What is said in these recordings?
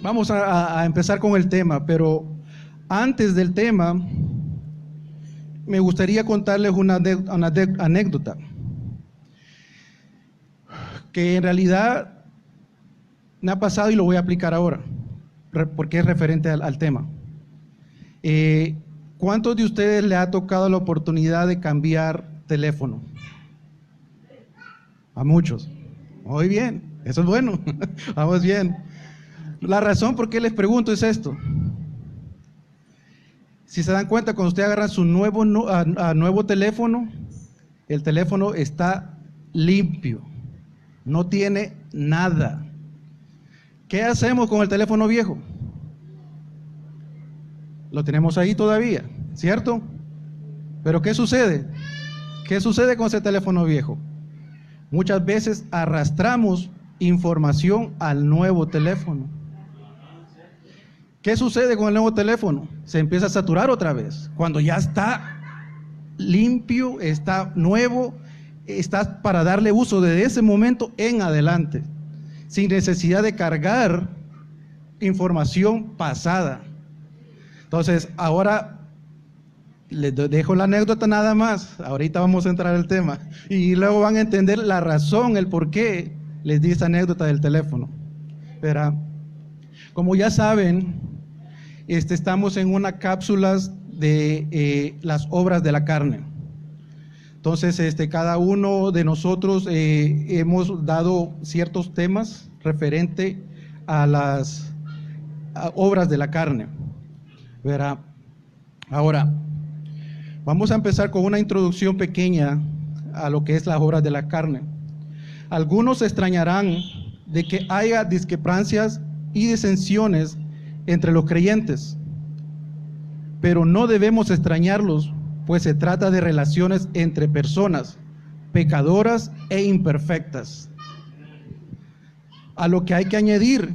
Vamos a empezar con el tema, pero antes del tema, me gustaría contarles una anécdota, que en realidad me ha pasado y lo voy a aplicar ahora, porque es referente al tema. ¿Cuántos de ustedes le ha tocado la oportunidad de cambiar teléfono? A muchos. Muy bien, eso es bueno, vamos bien. La razón por qué les pregunto es esto. Si se dan cuenta, cuando usted agarra su nuevo teléfono, el teléfono está limpio, no tiene nada. ¿Qué hacemos con el teléfono viejo? Lo tenemos ahí todavía, ¿cierto? Pero ¿qué sucede? ¿Qué sucede con ese teléfono viejo? Muchas veces arrastramos información al nuevo teléfono. ¿Qué sucede con el nuevo teléfono? Se empieza a saturar otra vez. Cuando ya está limpio, está nuevo, está para darle uso desde ese momento en adelante, sin necesidad de cargar información pasada. Entonces, ahora les dejo la anécdota nada más. Ahorita vamos a entrar al tema y luego van a entender la razón, el por qué les di esa anécdota del teléfono. Pero, como ya saben, estamos en una cápsula de las obras de la carne. Entonces, cada uno de nosotros hemos dado ciertos temas referente a las obras de la carne. Verá. Ahora, vamos a empezar con una introducción pequeña a lo que es las obras de la carne. Algunos se extrañarán de que haya discrepancias y disensiones entre los creyentes, pero no debemos extrañarlos, pues se trata de relaciones entre personas pecadoras e imperfectas. A lo que hay que añadir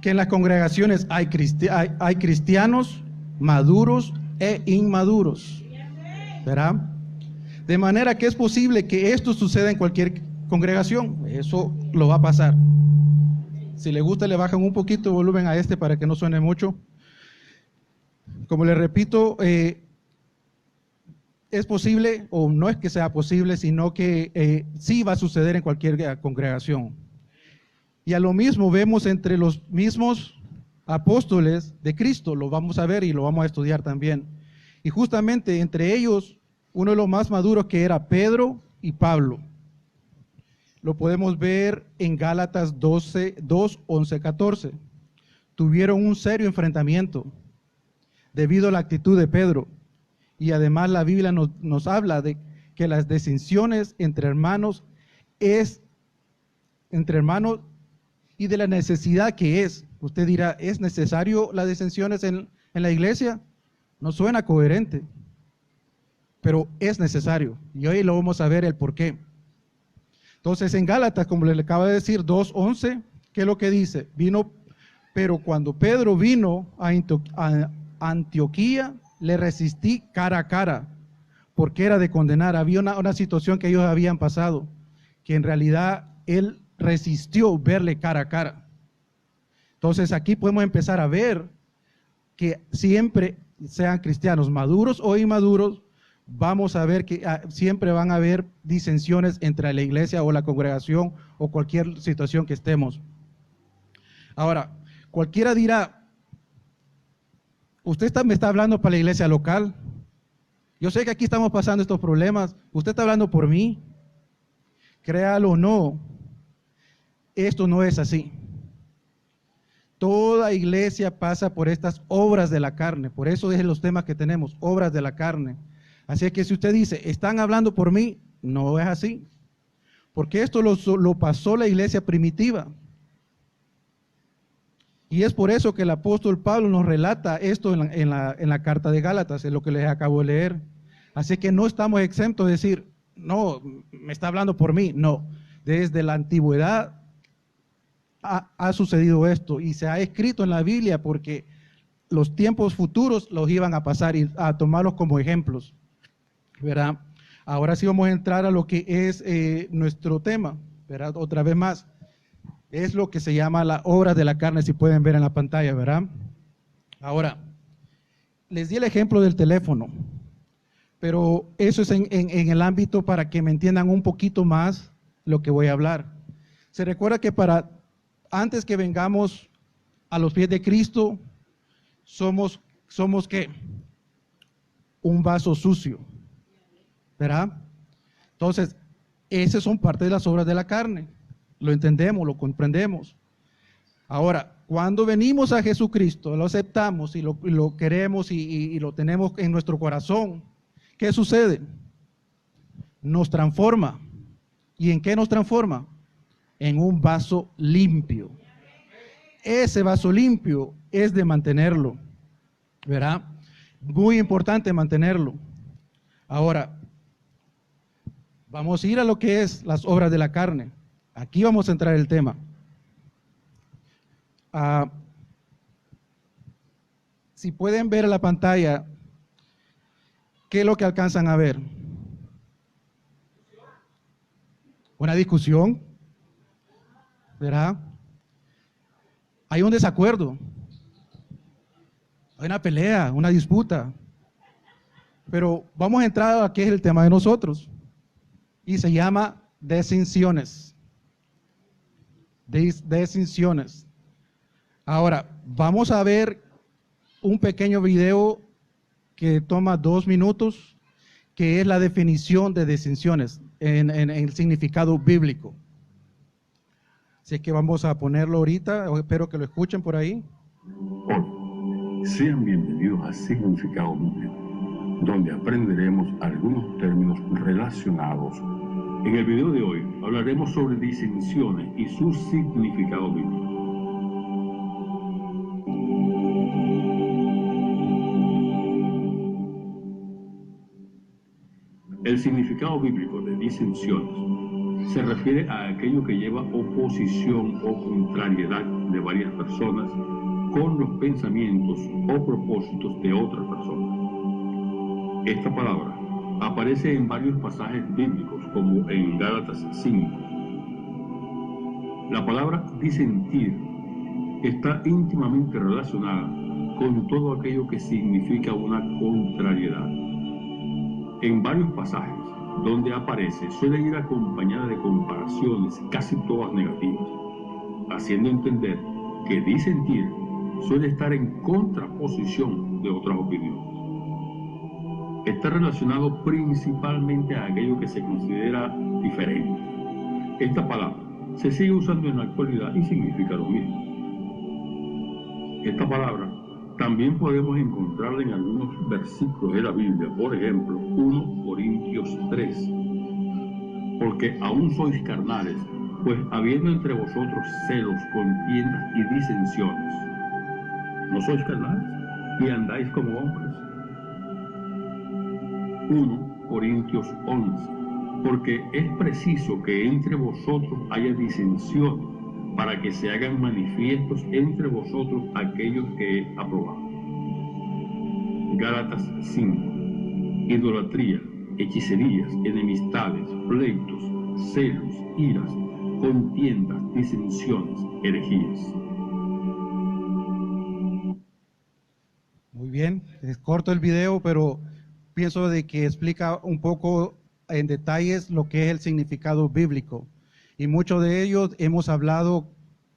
que en las congregaciones hay cristianos maduros e inmaduros, ¿verdad? De manera que es posible que esto suceda en cualquier congregación. Eso lo va a pasar. Si le gusta, le bajan un poquito el volumen a para que no suene mucho. Como les repito, es posible, o no es que sea posible, sino que sí va a suceder en cualquier congregación. Y a lo mismo vemos entre los mismos apóstoles de Cristo, lo vamos a ver y lo vamos a estudiar también. Y justamente entre ellos, uno de los más maduros, que era Pedro y Pablo. Lo podemos ver en Gálatas 2, 11, 14. Tuvieron un serio enfrentamiento debido a la actitud de Pedro. Y además la Biblia nos habla de que las disensiones entre hermanos y de la necesidad que es. Usted dirá, ¿es necesario las disensiones en la iglesia? No suena coherente, pero es necesario. Y hoy lo vamos a ver el por qué. Entonces, en Gálatas, como le acaba de decir, 2:11, ¿qué es lo que dice? Pero cuando Pedro vino a Antioquía, le resistí cara a cara, porque era de condenar. Había una situación que ellos habían pasado, que en realidad él resistió verle cara a cara. Entonces, aquí podemos empezar a ver que siempre, sean cristianos maduros o inmaduros, vamos a ver que siempre van a haber disensiones entre la iglesia o la congregación o cualquier situación que estemos. Ahora, cualquiera dirá, usted me está hablando para la iglesia local. Yo sé que aquí estamos pasando estos problemas. Usted está hablando por mí. Créalo o no, esto no es así. Toda iglesia pasa por estas obras de la carne. Por eso es los temas que tenemos, obras de la carne. Así que si usted dice, están hablando por mí, no es así. Porque esto lo pasó la iglesia primitiva. Y es por eso que el apóstol Pablo nos relata esto en la carta de Gálatas, en lo que les acabo de leer. Así que no estamos exentos de decir, no, me está hablando por mí. No, desde la antigüedad ha sucedido esto y se ha escrito en la Biblia porque los tiempos futuros los iban a pasar y a tomarlos como ejemplos, ¿verdad? Ahora sí vamos a entrar a lo que es nuestro tema, ¿verdad? Otra vez más. Es lo que se llama la obra de la carne, si pueden ver en la pantalla, ¿verdad? Ahora, les di el ejemplo del teléfono, pero eso es en el ámbito para que me entiendan un poquito más lo que voy a hablar. Se recuerda que antes que vengamos a los pies de Cristo, somos ¿qué? Un vaso sucio, ¿verdad? Entonces, esas son parte de las obras de la carne. Lo entendemos, lo comprendemos. Ahora, cuando venimos a Jesucristo, lo aceptamos y lo queremos y lo tenemos en nuestro corazón, ¿qué sucede? Nos transforma. ¿Y en qué nos transforma? En un vaso limpio. Ese vaso limpio es de mantenerlo, ¿verdad? Muy importante mantenerlo. Ahora, vamos a ir a lo que es las obras de la carne. Aquí vamos a entrar el tema. Si pueden ver en la pantalla, ¿qué es lo que alcanzan a ver? Una discusión, ¿verdad? Hay un desacuerdo, hay una pelea, una disputa. Pero vamos a entrar a qué es el tema de nosotros. Y se llama distinciones. Distinciones. Ahora, vamos a ver un pequeño video que toma 2 minutos, que es la definición de distinciones en el significado bíblico. Así que vamos a ponerlo ahorita, espero que lo escuchen por ahí. Hoy, sean bienvenidos a Significado Bíblico, donde aprenderemos algunos términos relacionados. En el video de hoy hablaremos sobre disensiones y su significado bíblico. El significado bíblico de disensiones se refiere a aquello que lleva oposición o contrariedad de varias personas con los pensamientos o propósitos de otras personas. Esta palabra aparece en varios pasajes bíblicos, como en Gálatas 5. La palabra disentir está íntimamente relacionada con todo aquello que significa una contrariedad. En varios pasajes donde aparece suele ir acompañada de comparaciones, casi todas negativas, haciendo entender que disentir suele estar en contraposición de otras opiniones. Está relacionado principalmente a aquello que se considera diferente. Esta palabra se sigue usando en la actualidad y significa lo mismo. Esta palabra también podemos encontrarla en algunos versículos de la Biblia, por ejemplo, 1 Corintios 3. Porque aún sois carnales, pues habiendo entre vosotros celos, contiendas y disensiones. ¿No sois carnales y andáis como hombres? 1 Corintios 11. Porque es preciso que entre vosotros haya disensiones, para que se hagan manifiestos entre vosotros aquellos que he aprobado. Gálatas 5. Idolatría, hechicerías, enemistades, pleitos, celos, iras, contiendas, disensiones, herejías. Muy bien, es corto el video, pero pienso de que explica un poco en detalles lo que es el significado bíblico. Y muchos de ellos hemos hablado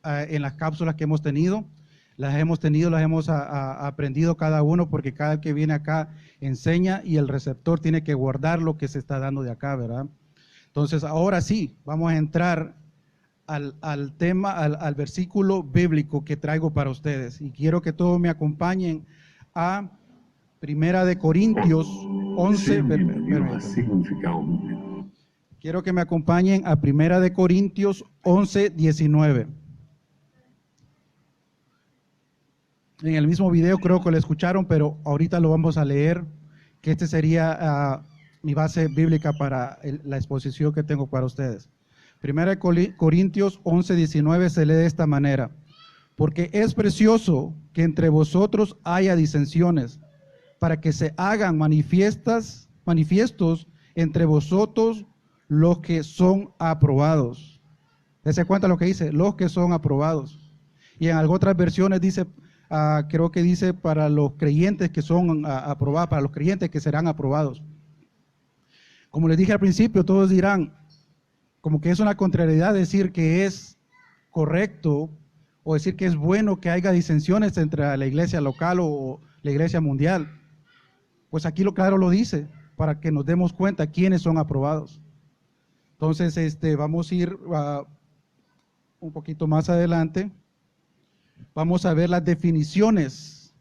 en las cápsulas que hemos tenido, las hemos aprendido cada uno, porque cada que viene acá enseña y el receptor tiene que guardar lo que se está dando de acá, ¿verdad? Entonces, ahora sí, vamos a entrar al tema, al versículo bíblico que traigo para ustedes. Y quiero que todos me acompañen a Primera de Corintios 11. Quiero que me acompañen a Primera de Corintios 11, 19. En el mismo video creo que lo escucharon, pero ahorita lo vamos a leer, que este sería mi base bíblica para la exposición que tengo para ustedes. Primera de Corintios 11, 19 se lee de esta manera: porque es precioso que entre vosotros haya disensiones, para que se hagan manifiestos entre vosotros los que son aprobados. Dese cuenta lo que dice, los que son aprobados. Y en algunas otras versiones dice, creo que dice para los creyentes que son aprobados, para los creyentes que serán aprobados. Como les dije al principio, todos dirán, como que es una contrariedad decir que es correcto o decir que es bueno que haya disensiones entre la iglesia local o la iglesia mundial. Pues aquí claro lo dice, para que nos demos cuenta quiénes son aprobados. Entonces, vamos a ir un poquito más adelante. Vamos a ver las definiciones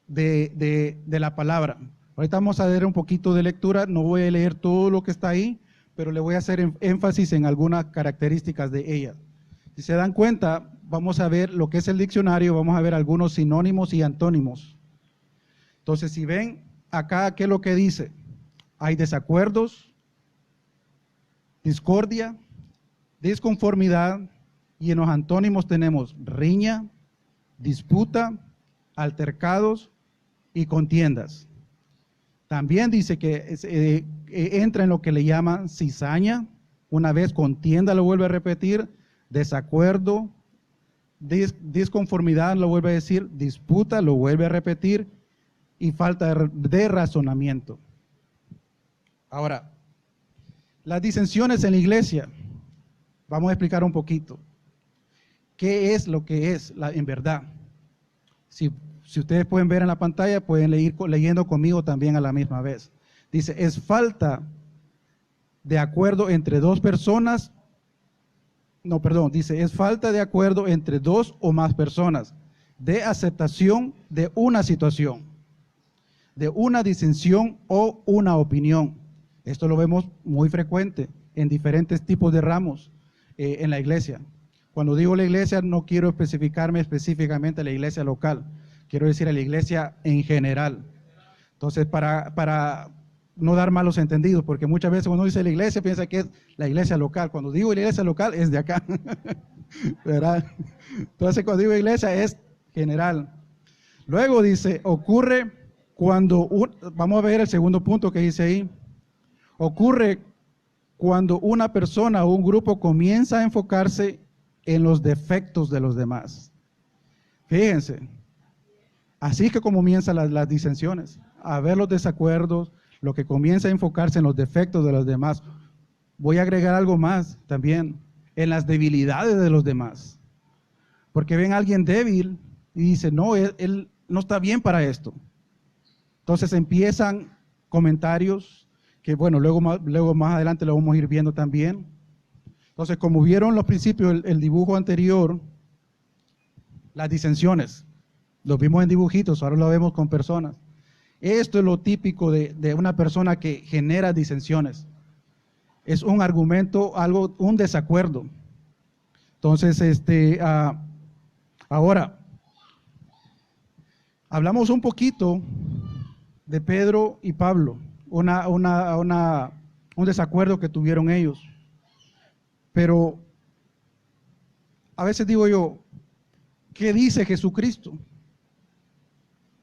de la palabra. Ahorita vamos a ver un poquito de lectura, no voy a leer todo lo que está ahí, pero le voy a hacer énfasis en algunas características de ella. Si se dan cuenta, vamos a ver lo que es el diccionario, vamos a ver algunos sinónimos y antónimos. Entonces, si ven acá, ¿qué es lo que dice? Hay desacuerdos, discordia, disconformidad, y en los antónimos tenemos riña, disputa, altercados y contiendas. También dice que entra en lo que le llaman cizaña, una vez contienda lo vuelve a repetir, desacuerdo, disconformidad lo vuelve a decir, disputa lo vuelve a repetir y falta de razonamiento. Ahora, las disensiones en la iglesia, vamos a explicar un poquito. ¿Qué es lo que es en verdad? Si ustedes pueden ver en la pantalla, pueden ir leyendo conmigo también a la misma vez. Dice, es falta de acuerdo entre dos personas, dice, es falta de acuerdo entre dos o más personas, de aceptación de una situación, de una disensión o una opinión. Esto lo vemos muy frecuente en diferentes tipos de ramos en la iglesia. Cuando digo la iglesia, no quiero especificarme específicamente a la iglesia local, quiero decir a la iglesia en general. Entonces, para no dar malos entendidos, porque muchas veces cuando uno dice la iglesia, piensa que es la iglesia local. Cuando digo la iglesia local, es de acá, ¿verdad? Entonces, cuando digo iglesia, es general. Luego dice, ocurre cuando, vamos a ver el segundo punto que dice ahí, ocurre cuando una persona o un grupo comienza a enfocarse en los defectos de los demás. Fíjense, así que comienzan las disensiones, a ver los desacuerdos, lo que comienza a enfocarse en los defectos de los demás. Voy a agregar algo más también, en las debilidades de los demás. Porque ven a alguien débil y dicen, no, él no está bien para esto. Entonces empiezan comentarios que, bueno, luego más adelante lo vamos a ir viendo también. Entonces, como vieron los principios, el dibujo anterior, las disensiones, lo vimos en dibujitos, ahora lo vemos con personas. Esto es lo típico de una persona que genera disensiones. Es un argumento, un desacuerdo. Entonces, ahora, hablamos un poquito de Pedro y Pablo, un desacuerdo que tuvieron ellos. Pero a veces digo yo, ¿qué dice Jesucristo?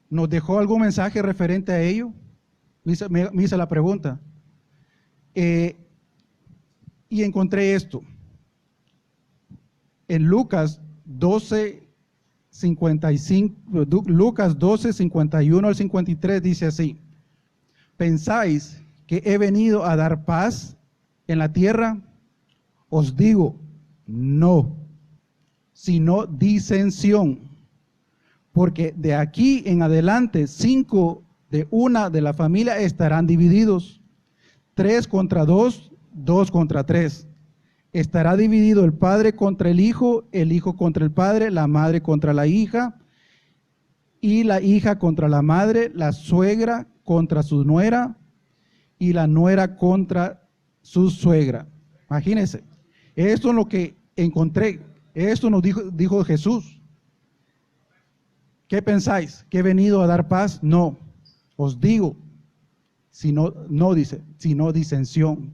¿Nos dejó algún mensaje referente a ello? Me hice la pregunta. Y encontré esto. En Lucas 12, 51 al 53 dice así: ¿pensáis que he venido a dar paz en la tierra? Os digo, no, sino disensión. Porque de aquí en adelante 5 de una de la familia estarán divididos, 3 contra 2, 2 contra 3. Estará dividido el padre contra el hijo contra el padre, la madre contra la hija, y la hija contra la madre, la suegra contra su nuera, y la nuera contra su suegra. Imagínense, esto es lo que encontré, esto nos dijo Jesús. ¿Qué pensáis? ¿Que he venido a dar paz? No, os digo, no dice, sino disensión.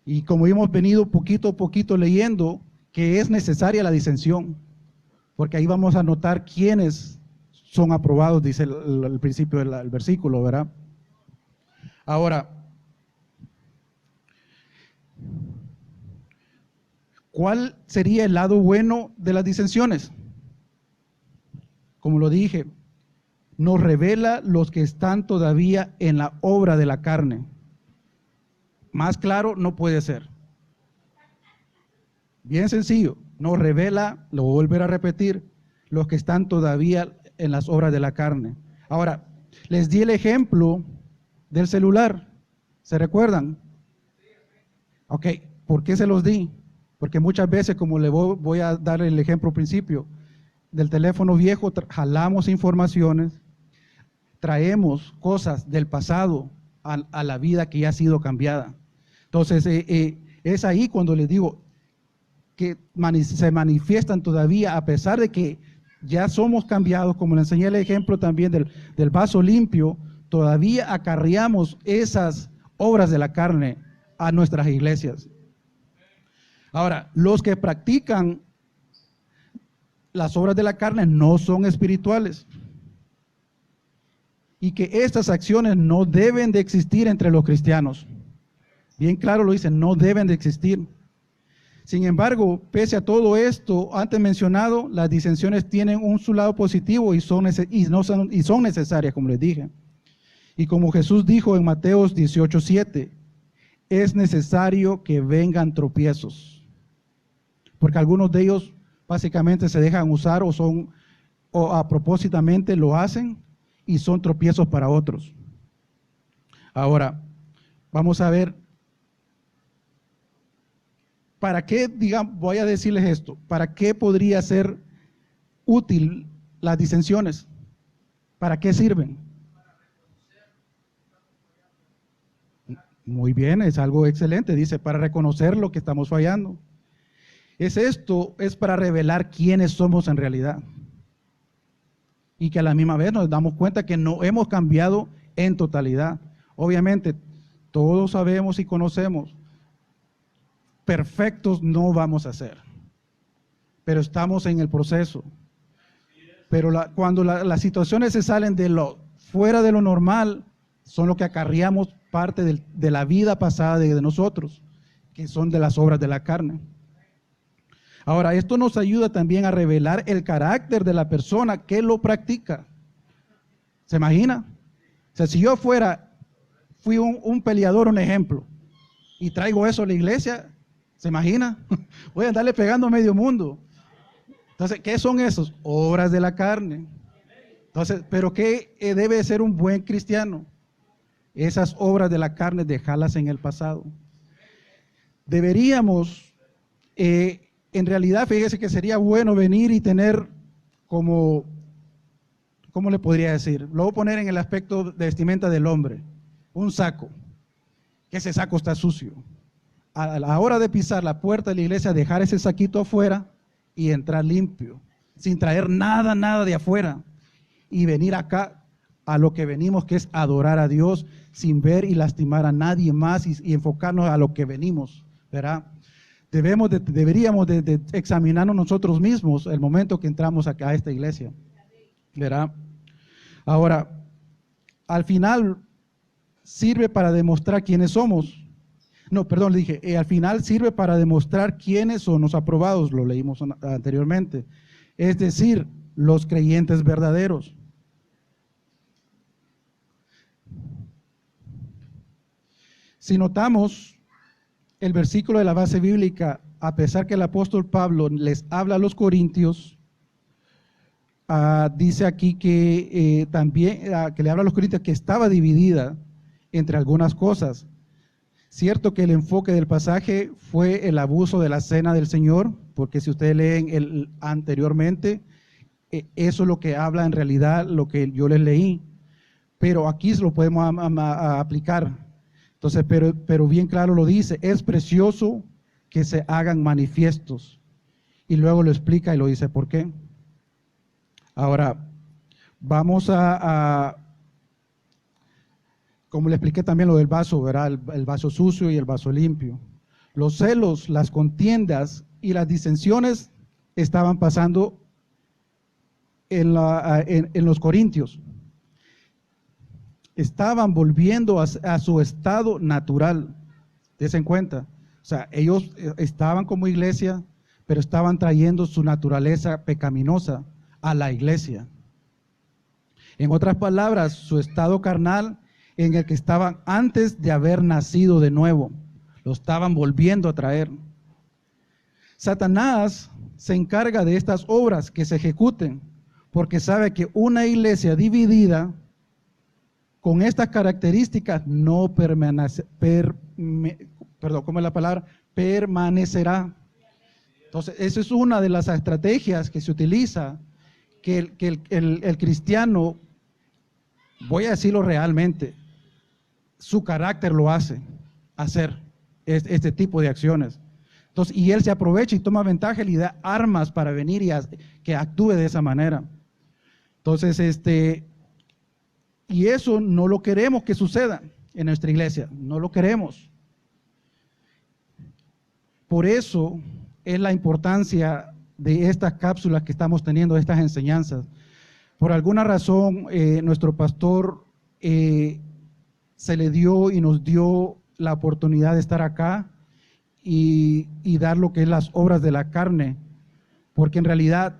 Y como hemos venido poquito a poquito leyendo, que es necesaria la disensión, porque ahí vamos a notar quiénes son aprobados, dice el principio del versículo, ¿verdad? Ahora, ¿Cuál sería el lado bueno de las disensiones? Como lo dije, nos revela los que están todavía en la obra de la carne. Más claro no puede ser. Bien sencillo, nos revela, lo voy a volver a repetir, los que están todavía en las obras de la carne. Ahora, les di el ejemplo del celular, ¿se recuerdan? Ok, ¿por qué se los di? Porque muchas veces, como le voy a dar el ejemplo al principio, del teléfono viejo jalamos informaciones, traemos cosas del pasado a la vida que ya ha sido cambiada. Entonces, es ahí cuando les digo que se manifiestan todavía, a pesar de que ya somos cambiados, como le enseñé el ejemplo también del vaso limpio, todavía acarreamos esas obras de la carne a nuestras iglesias. Ahora, los que practican las obras de la carne no son espirituales. Y que estas acciones no deben de existir entre los cristianos. Bien claro lo dice, no deben de existir. Sin embargo, pese a todo esto antes mencionado, las disensiones tienen su lado positivo y son necesarias, como les dije. Y como Jesús dijo en Mateo 18:7, es necesario que vengan tropiezos. Porque algunos de ellos básicamente se dejan usar o a propósitamente lo hacen y son tropiezos para otros. Ahora, vamos a ver, ¿para qué, voy a decirles esto, para qué podría ser útil las disensiones? ¿Para qué sirven? Muy bien, es algo excelente, dice, para reconocer lo que estamos fallando. Es para revelar quiénes somos en realidad. Y que a la misma vez nos damos cuenta que no hemos cambiado en totalidad. Obviamente, todos sabemos y conocemos, perfectos no vamos a ser, pero estamos en el proceso. Pero cuando las situaciones se salen fuera de lo normal, son lo que acarreamos parte de la vida pasada de nosotros, que son de las obras de la carne. Ahora, esto nos ayuda también a revelar el carácter de la persona que lo practica. ¿Se imagina? O sea, si yo fui un peleador, un ejemplo, y traigo eso a la iglesia, ¿se imagina? Voy a andarle pegando a medio mundo. Entonces, ¿qué son esos? Obras de la carne. Entonces, ¿pero qué debe ser un buen cristiano? Esas obras de la carne, dejarlas en el pasado. Deberíamos, en realidad, fíjese que sería bueno venir y tener ¿cómo le podría decir? Lo voy a poner en el aspecto de vestimenta del hombre. Un saco, que ese saco está sucio. A la hora de pisar la puerta de la iglesia, dejar ese saquito afuera y entrar limpio, sin traer nada de afuera. Y venir acá a lo que venimos, que es adorar a Dios, sin ver y lastimar a nadie más y enfocarnos a lo que venimos, ¿verdad? Deberíamos de examinarnos nosotros mismos el momento que entramos acá a esta iglesia, ¿verdad? Ahora, al final sirve para demostrar quiénes somos. No, perdón, le dije, al final sirve para demostrar quiénes son los aprobados, lo leímos anteriormente. Es decir, los creyentes verdaderos. Si notamos el versículo de la base bíblica, a pesar que el apóstol Pablo les habla a los corintios, dice aquí que también, que le habla a los corintios que estaba dividida entre algunas cosas. Cierto que el enfoque del pasaje fue el abuso de la cena del Señor, porque si ustedes leen anteriormente, eso es lo que habla en realidad lo que yo les leí, pero aquí se lo podemos aplicar. Entonces, pero bien claro lo dice, es precioso que se hagan manifiestos. Y luego lo explica y lo dice por qué. Ahora, vamos como le expliqué también lo del vaso, ¿verdad? El vaso sucio y el vaso limpio. Los celos, las contiendas y las disensiones estaban pasando en los corintios. Estaban volviendo a su estado natural. Dense en cuenta, O sea, ellos estaban como iglesia, pero estaban trayendo su naturaleza pecaminosa a la iglesia. En otras palabras, su estado carnal en el que estaban antes de haber nacido de nuevo, lo estaban volviendo a traer. Satanás se encarga de estas obras que se ejecuten, porque sabe que una iglesia dividida con estas características no permanecerá. Entonces, esa es una de las estrategias que se utiliza, que el cristiano, voy a decirlo realmente, su carácter lo hace hacer este tipo de acciones. Entonces, y él se aprovecha y toma ventaja y le da armas para venir y que actúe de esa manera. Entonces, y eso no lo queremos que suceda en nuestra iglesia, no lo queremos. Por eso es la importancia de estas cápsulas que estamos teniendo, de estas enseñanzas. Por alguna razón, nuestro pastor se le dio y nos dio la oportunidad de estar acá y dar lo que es las obras de la carne, porque en realidad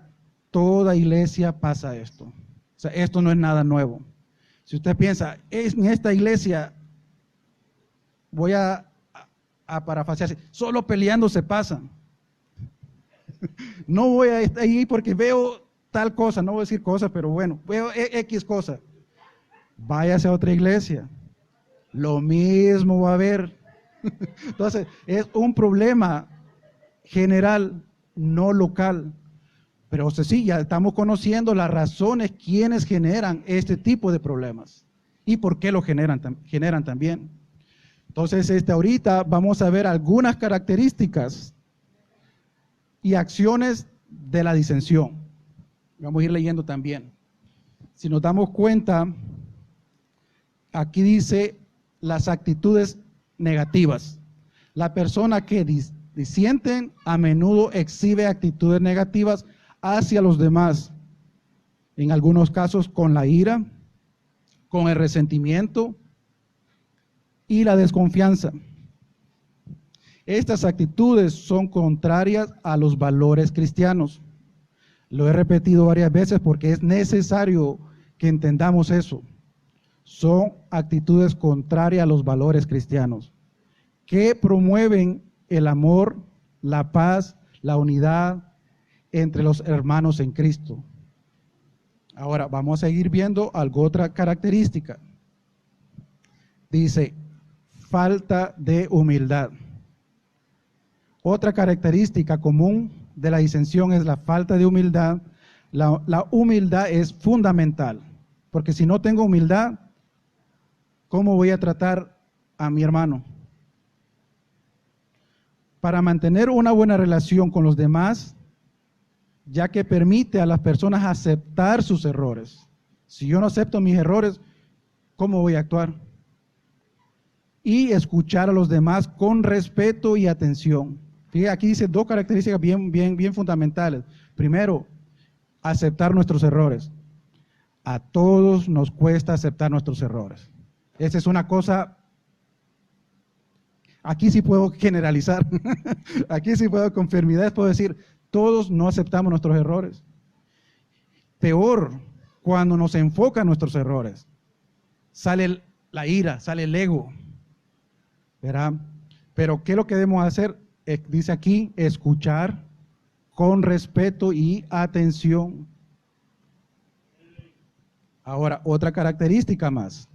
toda iglesia pasa esto. O sea, esto no es nada nuevo. Si usted piensa, en esta iglesia, voy a parafrasearse, solo peleando se pasan. No voy a estar ahí porque veo tal cosa, no voy a decir cosas, pero bueno, veo X cosa. Váyase a otra iglesia. Lo mismo va a haber. Entonces, es un problema general, no local. Pero sí, ya estamos conociendo las razones, quienes generan este tipo de problemas y por qué lo generan también. Entonces, ahorita vamos a ver algunas características y acciones de la disensión. Vamos a ir leyendo también. Si nos damos cuenta, aquí dice las actitudes negativas. La persona que disienten a menudo exhibe actitudes negativas hacia los demás, en algunos casos con la ira, con el resentimiento y la desconfianza. Estas actitudes son contrarias a los valores cristianos. Lo he repetido varias veces porque es necesario que entendamos eso. Son actitudes contrarias a los valores cristianos, que promueven el amor, la paz, la unidad entre los hermanos en Cristo. Ahora vamos a seguir viendo otra característica. Dice, falta de humildad. Otra característica común de la disensión es la falta de humildad. La humildad es fundamental, porque si no tengo humildad, ¿cómo voy a tratar a mi hermano? Para mantener una buena relación con los demás, ya que permite a las personas aceptar sus errores. Si yo no acepto mis errores, ¿cómo voy a actuar? Y escuchar a los demás con respeto y atención. Fíjate, aquí dice dos características bien fundamentales. Primero, aceptar nuestros errores. A todos nos cuesta aceptar nuestros errores. Esa es una cosa, aquí sí puedo generalizar, aquí sí puedo con firmeza puedo decir, todos no aceptamos nuestros errores. Peor, cuando nos enfocan nuestros errores, sale la ira, sale el ego, ¿verdad? Pero ¿qué es lo que debemos hacer? Dice aquí, escuchar con respeto y atención. Ahora, otra característica más.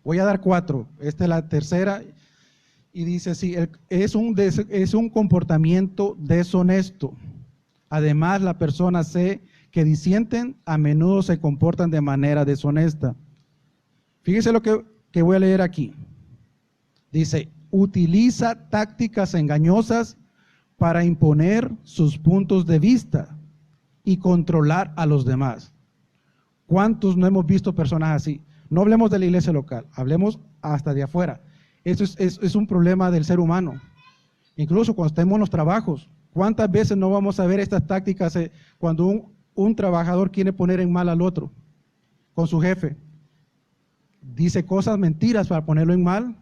Voy a dar 4, esta es la tercera, y dice, sí, es un comportamiento deshonesto. Además, la persona que disienten a menudo se comportan de manera deshonesta. Fíjese lo que voy a leer aquí. Dice, utiliza tácticas engañosas para imponer sus puntos de vista y controlar a los demás. ¿Cuántos no hemos visto personas así? No hablemos de la iglesia local, hablemos hasta de afuera. Eso es un problema del ser humano. Incluso cuando estemos en los trabajos, ¿cuántas veces no vamos a ver estas tácticas cuando un trabajador quiere poner en mal al otro con su jefe? Dice cosas mentiras para ponerlo en mal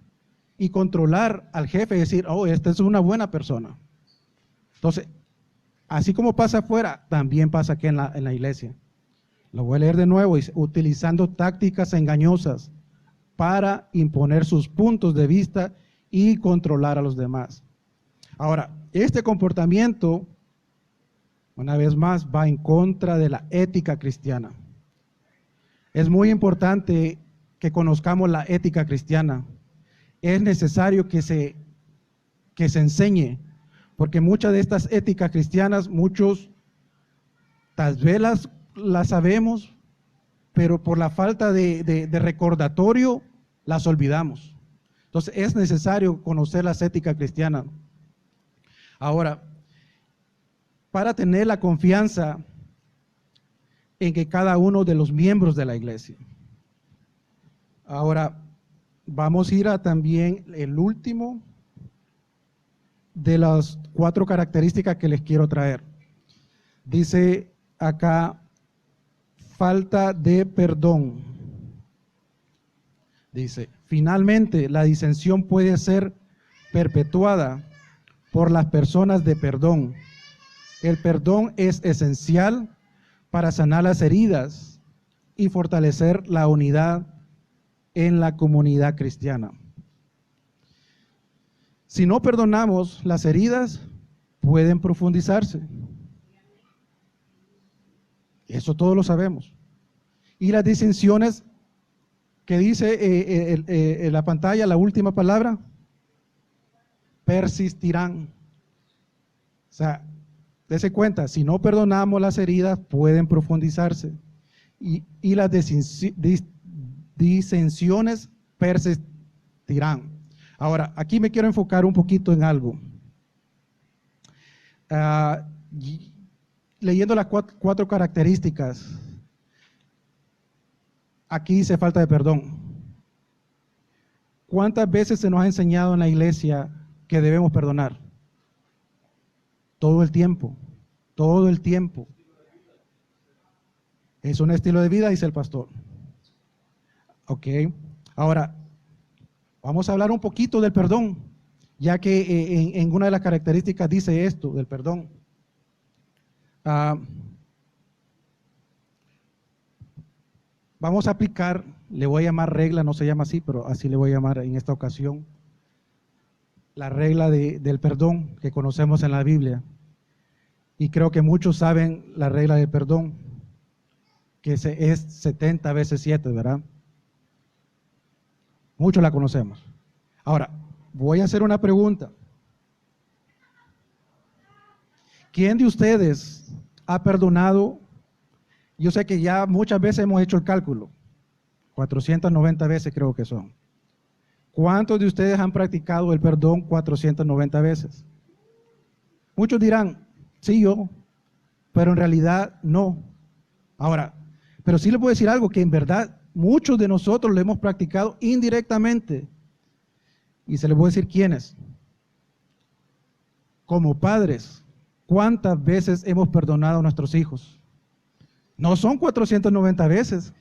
y controlar al jefe y decir, oh, esta es una buena persona. Entonces, así como pasa afuera, también pasa aquí en la iglesia. Lo voy a leer de nuevo, utilizando tácticas engañosas para imponer sus puntos de vista y controlar a los demás. Ahora, este comportamiento, una vez más, va en contra de la ética cristiana. Es muy importante que conozcamos la ética cristiana. Es necesario que se enseñe, porque muchas de estas éticas cristianas, muchos tal vez las sabemos, pero por la falta de recordatorio las olvidamos. Entonces es necesario conocer las éticas cristianas. Ahora, para tener la confianza en que cada uno de los miembros de la iglesia. Ahora, vamos a ir a también el último de las 4 características que les quiero traer. Dice acá, falta de perdón. Dice, finalmente la disensión puede ser perpetuada por las personas de perdón. El perdón es esencial para sanar las heridas y fortalecer la unidad en la comunidad cristiana. Si no perdonamos, las heridas pueden profundizarse. Eso todos lo sabemos. Y las disensiones que dice en la pantalla, la última palabra, persistirán. O sea, dése cuenta, si no perdonamos, las heridas pueden profundizarse y las disensiones persistirán. Ahora, aquí me quiero enfocar un poquito en algo. Leyendo las 4 características, aquí dice falta de perdón. ¿Cuántas veces se nos ha enseñado en la iglesia que debemos perdonar? Todo el tiempo, todo el tiempo. Es un estilo de vida, dice el pastor. Ok, ahora vamos a hablar un poquito del perdón, ya que en una de las características dice esto del perdón. Vamos a aplicar, le voy a llamar regla, no se llama así, pero así le voy a llamar en esta ocasión, la regla del perdón que conocemos en la Biblia. Y creo que muchos saben la regla del perdón, que es 70 veces 7, ¿verdad? Muchos la conocemos. Ahora, voy a hacer una pregunta. ¿Quién de ustedes ha perdonado? Yo sé que ya muchas veces hemos hecho el cálculo, 490 veces creo que son. ¿Cuántos de ustedes han practicado el perdón 490 veces? Muchos dirán, sí, yo, pero en realidad no. Ahora, pero sí les puedo decir algo, que en verdad muchos de nosotros lo hemos practicado indirectamente. Y se les voy a decir quiénes. Como padres, ¿cuántas veces hemos perdonado a nuestros hijos? No son 490 veces,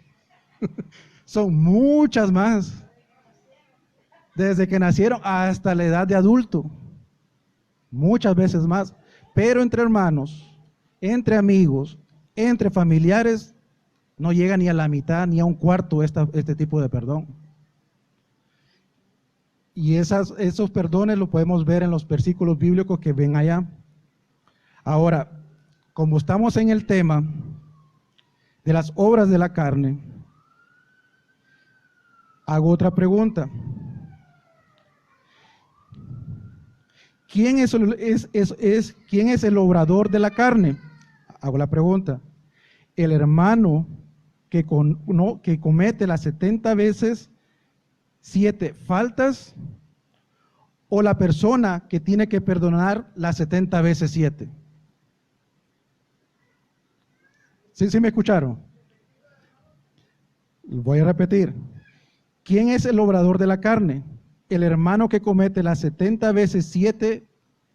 son muchas más. Desde que nacieron hasta la edad de adulto, muchas veces más. Pero entre hermanos, entre amigos, entre familiares, no llega ni a la mitad, ni a un cuarto este tipo de perdón. Y esos perdones los podemos ver en los versículos bíblicos que ven allá. Ahora, como estamos en el tema de las obras de la carne, hago otra pregunta. ¿Quién es el obrador de la carne? Hago la pregunta. ¿El hermano que comete las 70 veces 7 faltas o la persona que tiene que perdonar las 70 veces 7? ¿Sí me escucharon? Voy a repetir. ¿Quién es el obrador de la carne? ¿El hermano que comete las 70 veces 7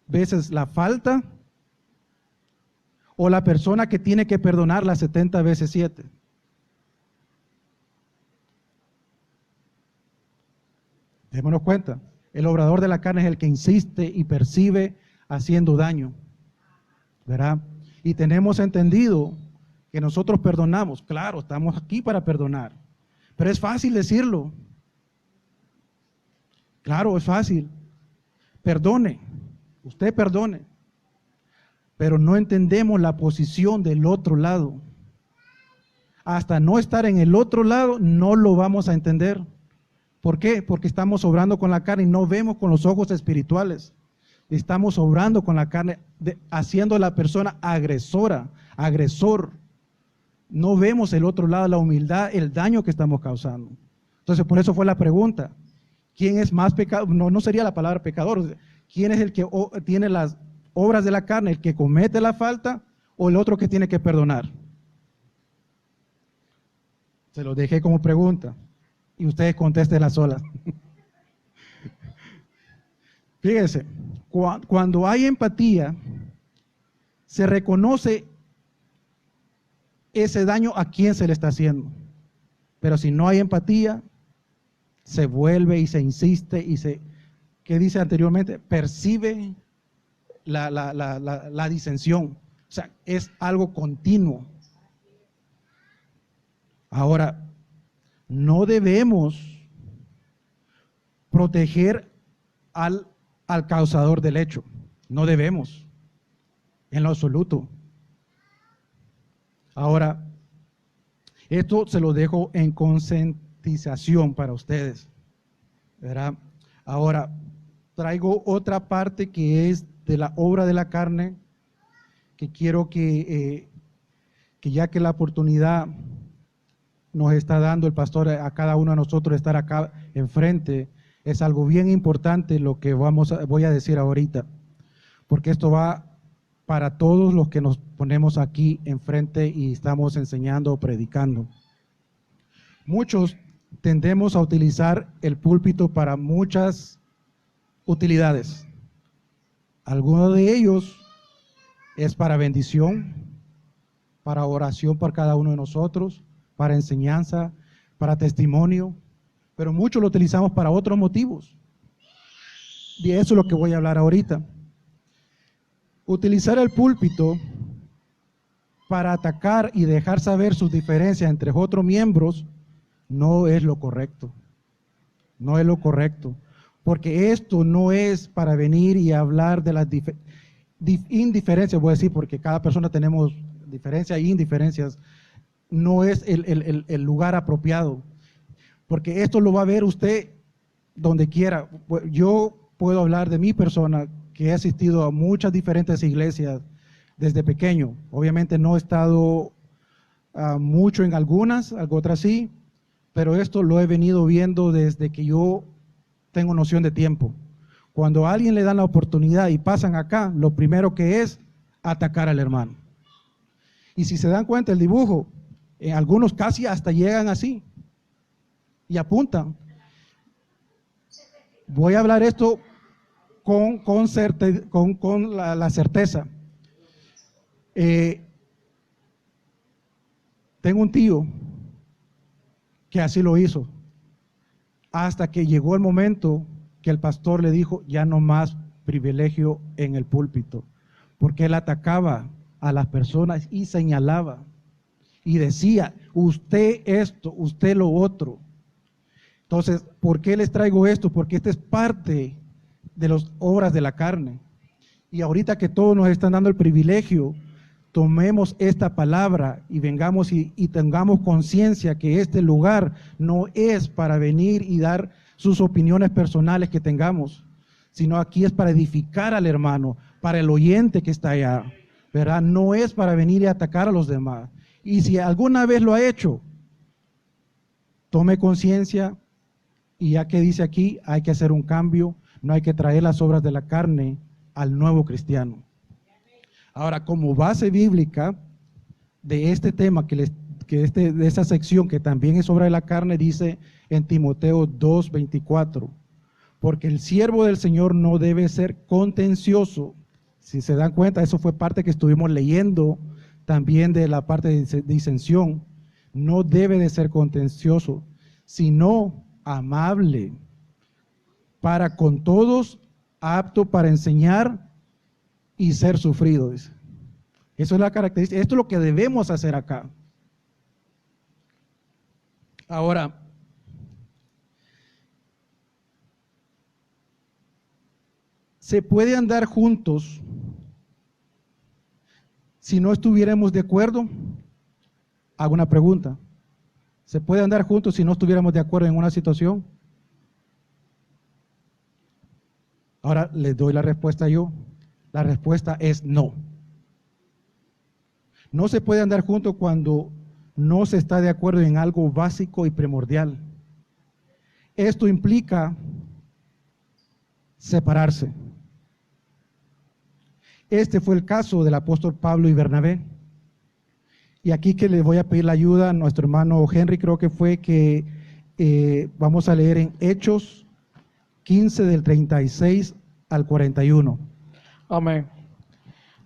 veces la falta o la persona que tiene que perdonar las 70 veces 7? Démonos cuenta. El obrador de la carne es el que insiste y percibe haciendo daño, ¿verdad? Y tenemos entendido que nosotros perdonamos. Claro, estamos aquí para perdonar, pero es fácil decirlo. Claro, es fácil. Perdone, usted perdone, pero no entendemos la posición del otro lado. Hasta no estar en el otro lado, no lo vamos a entender. ¿Por qué? Porque estamos obrando con la carne y no vemos con los ojos espirituales. Estamos obrando con la carne, haciendo a la persona agresora, agresor. No vemos el otro lado, la humildad, el daño que estamos causando. Entonces, por eso fue la pregunta. ¿Quién es más pecador? No sería la palabra pecador. ¿Quién es el que tiene las obras de la carne, el que comete la falta o el otro que tiene que perdonar? Se lo dejé como pregunta y ustedes contesten las solas. Fíjense, cuando hay empatía, se reconoce ese daño a quién se le está haciendo. Pero si no hay empatía, se vuelve y se insiste y ¿qué dice anteriormente? Percibe la disensión. O sea, es algo continuo. Ahora, no debemos proteger al causador del hecho. No debemos, en lo absoluto. Ahora, esto se lo dejo en concientización para ustedes, ¿verdad? Ahora, traigo otra parte que es de la obra de la carne, que quiero que ya que la oportunidad nos está dando el pastor a cada uno de nosotros estar acá enfrente, es algo bien importante lo que voy a decir ahorita, porque esto va para todos los que nos ponemos aquí enfrente y estamos enseñando o predicando. Muchos tendemos a utilizar el púlpito para muchas utilidades. Algunos de ellos es para bendición, para oración para cada uno de nosotros, para enseñanza, para testimonio, pero muchos lo utilizamos para otros motivos. Y eso es lo que voy a hablar ahorita. Utilizar el púlpito para atacar y dejar saber sus diferencias entre otros miembros no es lo correcto. No es lo correcto. Porque esto no es para venir y hablar de las indiferencias, voy a decir, porque cada persona tenemos diferencias e indiferencias. No es el lugar apropiado, porque esto lo va a ver usted donde quiera. Yo puedo hablar de mi persona, que he asistido a muchas diferentes iglesias desde pequeño. Obviamente no he estado mucho en algunas, otras sí, pero esto lo he venido viendo desde que yo tengo noción de tiempo. Cuando a alguien le dan la oportunidad y pasan acá, lo primero que es atacar al hermano. Y si se dan cuenta el dibujo, algunos casi hasta llegan así y apuntan. Voy a hablar esto con la certeza. Tengo un tío que así lo hizo, hasta que llegó el momento que el pastor le dijo, ya no más privilegio en el púlpito, porque él atacaba a las personas y señalaba y decía, usted esto, usted lo otro. Entonces, ¿por qué les traigo esto? Porque esta es parte de las obras de la carne. Y ahorita que todos nos están dando el privilegio, tomemos esta palabra y vengamos y tengamos conciencia que este lugar no es para venir y dar sus opiniones personales que tengamos, sino aquí es para edificar al hermano, para el oyente que está allá, ¿verdad? No es para venir y atacar a los demás. Y si alguna vez lo ha hecho, tome conciencia y ya que dice aquí, hay que hacer un cambio, no hay que traer las obras de la carne al nuevo cristiano. Ahora, como base bíblica de este tema, de esa sección que también es obra de la carne, dice en Timoteo 2:24, porque el siervo del Señor no debe ser contencioso. Si se dan cuenta, eso fue parte que estuvimos leyendo también de la parte de disensión. No debe de ser contencioso, sino amable, para con todos, apto para enseñar y ser sufrido, dice. Eso es la característica, esto es lo que debemos hacer acá. Ahora, ¿se puede andar juntos si no estuviéramos de acuerdo? Hago una pregunta. ¿Se puede andar juntos si no estuviéramos de acuerdo en una situación? Ahora les doy la respuesta yo. La respuesta es no. No se puede andar juntos cuando no se está de acuerdo en algo básico y primordial. Esto implica separarse. Este fue el caso del apóstol Pablo y Bernabé. Y aquí que le voy a pedir la ayuda a nuestro hermano Henry, creo que fue que vamos a leer en Hechos 15 del 36 al 41. Amén.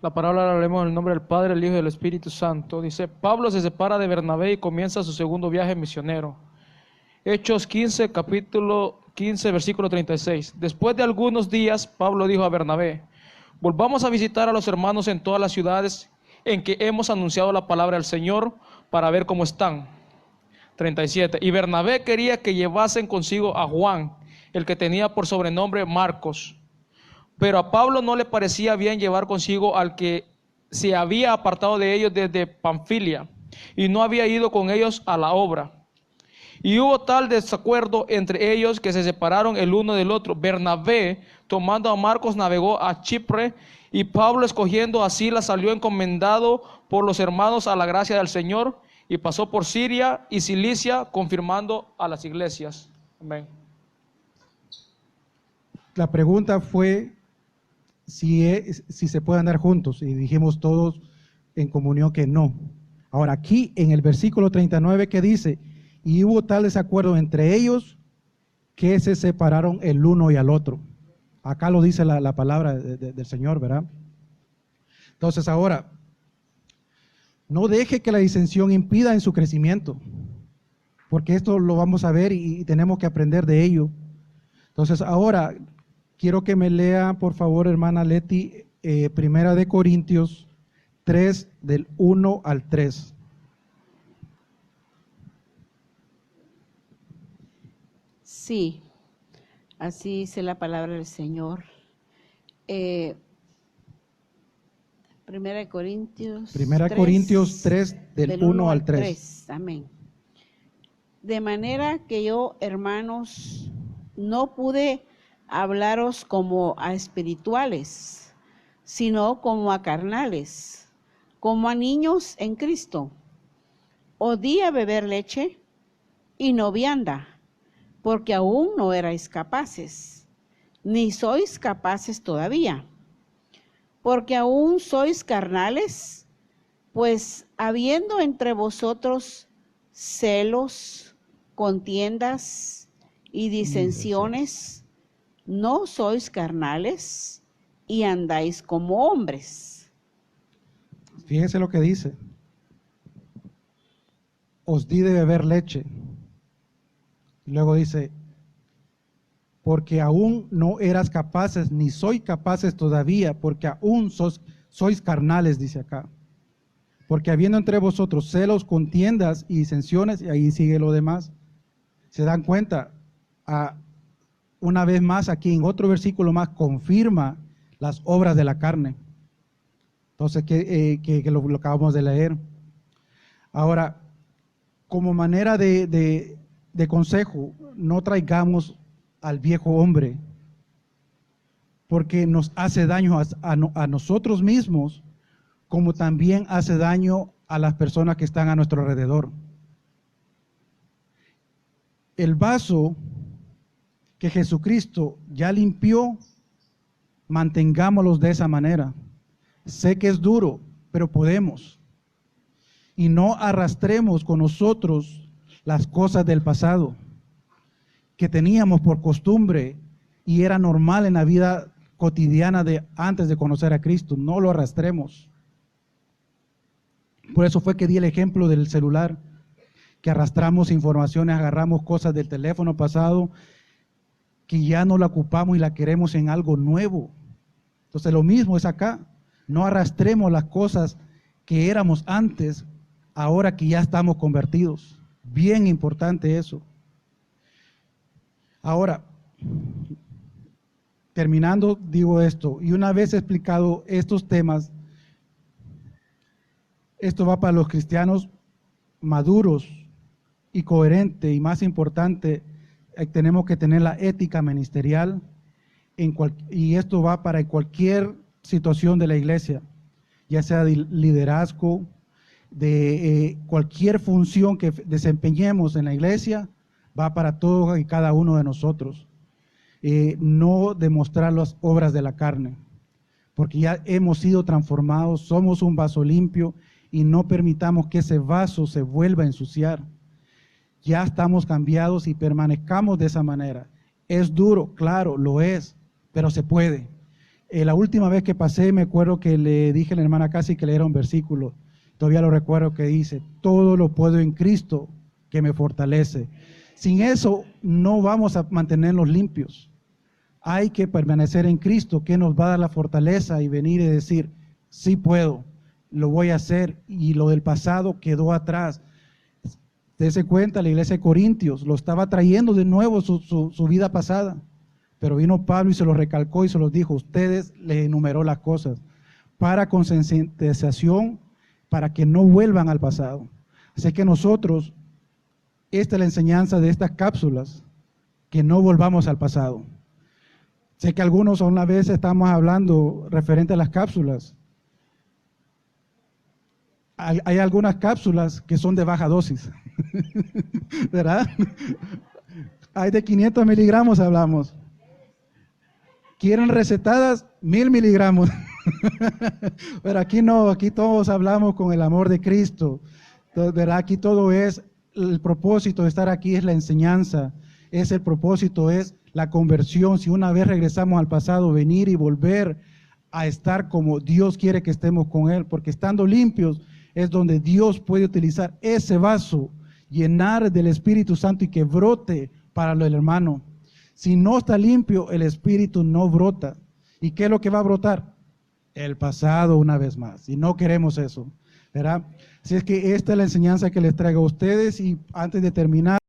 La palabra la leemos en el nombre del Padre, el Hijo y del Espíritu Santo. Dice, Pablo se separa de Bernabé y comienza su segundo viaje misionero. Hechos 15, capítulo 15, versículo 36. Después de algunos días, Pablo dijo a Bernabé, volvamos a visitar a los hermanos en todas las ciudades en que hemos anunciado la palabra del Señor para ver cómo están. 37. Y Bernabé quería que llevasen consigo a Juan, el que tenía por sobrenombre Marcos. Pero a Pablo no le parecía bien llevar consigo al que se había apartado de ellos desde Panfilia y no había ido con ellos a la obra. Y hubo tal desacuerdo entre ellos que se separaron el uno del otro. Bernabé, tomando a Marcos, navegó a Chipre, y Pablo, escogiendo a Silas, salió encomendado por los hermanos a la gracia del Señor, y pasó por Siria y Cilicia, confirmando a las iglesias. Amén. La pregunta fue si se puede andar juntos, y dijimos todos en comunión que no. Ahora aquí en el versículo 39 que dice, y hubo tal desacuerdo entre ellos que se separaron el uno y al otro. Acá lo dice la palabra del Señor, ¿verdad? Entonces ahora, no deje que la disensión impida en su crecimiento, porque esto lo vamos a ver y tenemos que aprender de ello. Entonces ahora, quiero que me lea, por favor, hermana Leti, Primera de Corintios 3, del 1 al 3. Sí, así dice la palabra del Señor. Primera de Corintios 3, del 1 al 3. Amén. De manera que yo, hermanos, no pude hablaros como a espirituales, sino como a carnales, como a niños en Cristo. Odia beber leche y no vianda, porque aún no erais capaces, ni sois capaces todavía, porque aún sois carnales, pues habiendo entre vosotros celos, contiendas y disensiones, no sois carnales y andáis como hombres. Fíjense lo que dice. Os di de beber leche. Luego dice, porque aún no eras capaces, ni sois capaces todavía, porque aún sois carnales, dice acá. Porque habiendo entre vosotros celos, contiendas y disensiones, y ahí sigue lo demás. ¿Se dan cuenta? Una vez más, aquí en otro versículo más, confirma las obras de la carne. Entonces, que lo acabamos de leer. Ahora, como manera de consejo, no traigamos al viejo hombre, porque nos hace daño a nosotros mismos, como también hace daño a las personas que están a nuestro alrededor. El vaso que Jesucristo ya limpió, mantengámoslos de esa manera. Sé que es duro, pero podemos. Y no arrastremos con nosotros las cosas del pasado que teníamos por costumbre y era normal en la vida cotidiana de antes de conocer a Cristo. No lo arrastremos. Por eso fue que di el ejemplo del celular, que arrastramos informaciones, agarramos cosas del teléfono pasado que ya no la ocupamos y la queremos en algo nuevo. Entonces lo mismo es acá. No arrastremos las cosas que éramos antes, ahora que ya estamos convertidos. Bien importante eso. Ahora, terminando, digo esto, y una vez explicado estos temas, esto va para los cristianos maduros y coherentes, y más importante, tenemos que tener la ética ministerial, y esto va para cualquier situación de la iglesia, ya sea de liderazgo, de cualquier función que desempeñemos en la iglesia, va para todos y cada uno de nosotros. No demostrar las obras de la carne, porque ya hemos sido transformados, somos un vaso limpio y no permitamos que ese vaso se vuelva a ensuciar. Ya estamos cambiados y permanezcamos de esa manera. Es duro, claro, lo es, pero se puede. La última vez que pasé, me acuerdo que le dije a la hermana Casi que leera un versículo, todavía lo recuerdo, que dice: todo lo puedo en Cristo que me fortalece. Sin eso no vamos a mantenernos limpios. Hay que permanecer en Cristo, que nos va a dar la fortaleza y venir y decir: sí puedo, lo voy a hacer, y lo del pasado quedó atrás. Dese cuenta, la iglesia de Corintios lo estaba trayendo de nuevo su vida pasada, pero vino Pablo y se lo recalcó y se los dijo: ustedes les enumeró las cosas para concientización, para que no vuelvan al pasado. Así que nosotros, esta es la enseñanza de estas cápsulas, que no volvamos al pasado. Sé que algunos una vez estamos hablando referente a las cápsulas. Hay algunas cápsulas que son de baja dosis, ¿verdad? Hay de 500 miligramos hablamos. ¿Quieren recetadas? 1000 miligramos. Pero aquí no, aquí todos hablamos con el amor de Cristo. Entonces, ¿verdad? Aquí todo es, el propósito de estar aquí es la enseñanza, es el propósito, es la conversión. Si una vez regresamos al pasado, venir y volver a estar como Dios quiere que estemos con Él, porque estando limpios es donde Dios puede utilizar ese vaso, llenar del Espíritu Santo y que brote para el hermano. Si no está limpio, el Espíritu no brota. ¿Y qué es lo que va a brotar? El pasado una vez más. Y no queremos eso, ¿verdad? Así es que esta es la enseñanza que les traigo a ustedes, y antes de terminar,